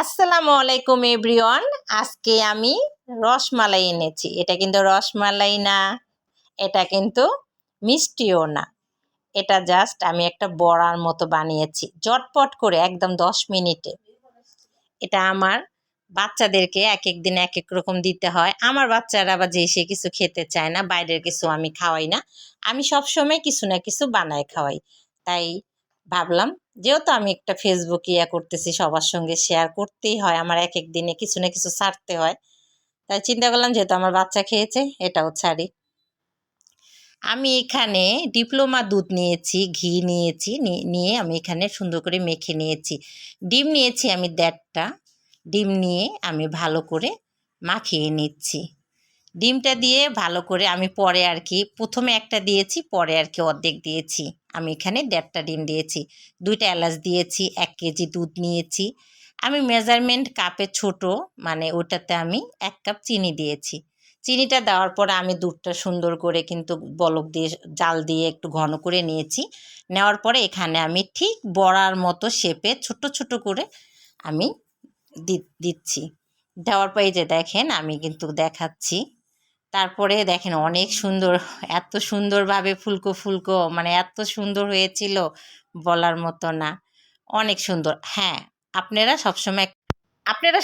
আসসালামু আলাইকুম এভরিওয়ান। আজকে আমি রসমালাই এনেছি। এটা কিন্তু রসমালাই না, এটা কিন্তু মিষ্টিও না। এটা জাস্ট আমি একটা বড়ার মতো বানিয়েছি ঝটপট করে, একদম 10 মিনিটে। এটা আমার বাচ্চাদেরকে এক এক দিন এক এক রকম দিতে হয়। আমার বাচ্চারা আবার যে সে কিছু খেতে চায় না, বাইরের কিছু আমি খাওয়াই না। আমি সবসময় কিছু না কিছু বানায় খাওয়াই। তাই ভাবলাম, যেহেতু আমি একটা ফেসবুক করতেছি, সবার সঙ্গে শেয়ার করতেই হয়, আমার এক এক দিনে কিছু না কিছু ছাড়তে হয়। তাই চিন্তা করলাম, যেহেতু আমার বাচ্চা খেয়েছে, এটাও ছাড়ি। আমি এখানে ডিপ্লোমা দুধ নিয়েছি, ঘি নিয়েছি, নিয়ে আমি এখানে সুন্দর করে মেখে নিয়েছি। ডিম নিয়েছি আমি 1.5টা। ডিম নিয়ে আমি ভালো করে মাখিয়ে নিচ্ছি। ডিমটা দিয়ে ভালো করে আমি পরে আর কি, প্রথমে একটা দিয়েছি, পরে আর কি অর্ধেক দিয়েছি। আমি এখানে 1.5টা ডিম দিয়েছি, 2টা এলাচ দিয়েছি, 1 কেজি দুধ নিয়েছি। আমি মেজারমেন্ট কাপে ছোট, মানে ওটাতে আমি 1 কাপ চিনি দিয়েছি। চিনিটা দেওয়ার পর আমি দুধটা সুন্দর করে কিন্তু বলক দিয়ে, জাল দিয়ে একটু ঘন করে নিয়েছি। নেওয়ার পরে এখানে আমি ঠিক বড়ার মতো শেপে ছোট ছোট করে আমি দিচ্ছি। দেওয়ার পরে যে দেখেন, আমি কিন্তু দেখাচ্ছি। তারপরে দেখেন অনেক সুন্দর, এত সুন্দরভাবে ফুলকো ফুলকো, মানে এত সুন্দর হয়েছিল, বলার মতো না। অনেক সুন্দর। হ্যাঁ, আপনারা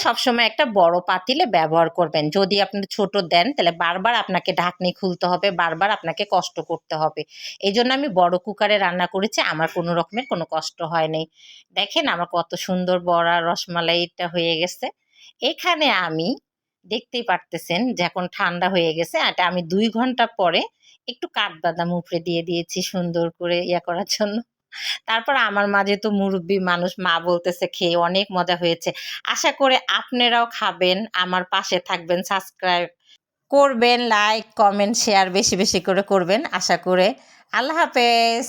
সবসময় একটা বড় পাতিলে ব্যবহার করবেন। যদি আপনি ছোট দেন, তাহলে বারবার আপনাকে ঢাকনি খুলতে হবে, বারবার আপনাকে কষ্ট করতে হবে। এই জন্য আমি বড় কুকারে রান্না করেছি, আমার কোনো রকমের কোনো কষ্ট হয়নি। দেখেন আমার কত সুন্দর বড়া রসমালাইটা হয়ে গেছে। এখানে আমি দেখতেই পারতেছেন যে এখন ঠান্ডা হয়ে গেছে। এটা আমি 2 ঘন্টা পরে একটু কাঠবাদাম উপরে দিয়ে দিয়েছি সুন্দর করে করার জন্য। তারপর আমার মাঝে তো মুরব্বী মানুষ, মা বলতেছে খেয়ে অনেক মজা হয়েছে। আশা করে আপনারাও খাবেন, আমার পাশে থাকবেন, সাবস্ক্রাইব করবেন, লাইক কমেন্ট শেয়ার বেশি বেশি করে করবেন আশা করে। আল্লাহ হাফেজ।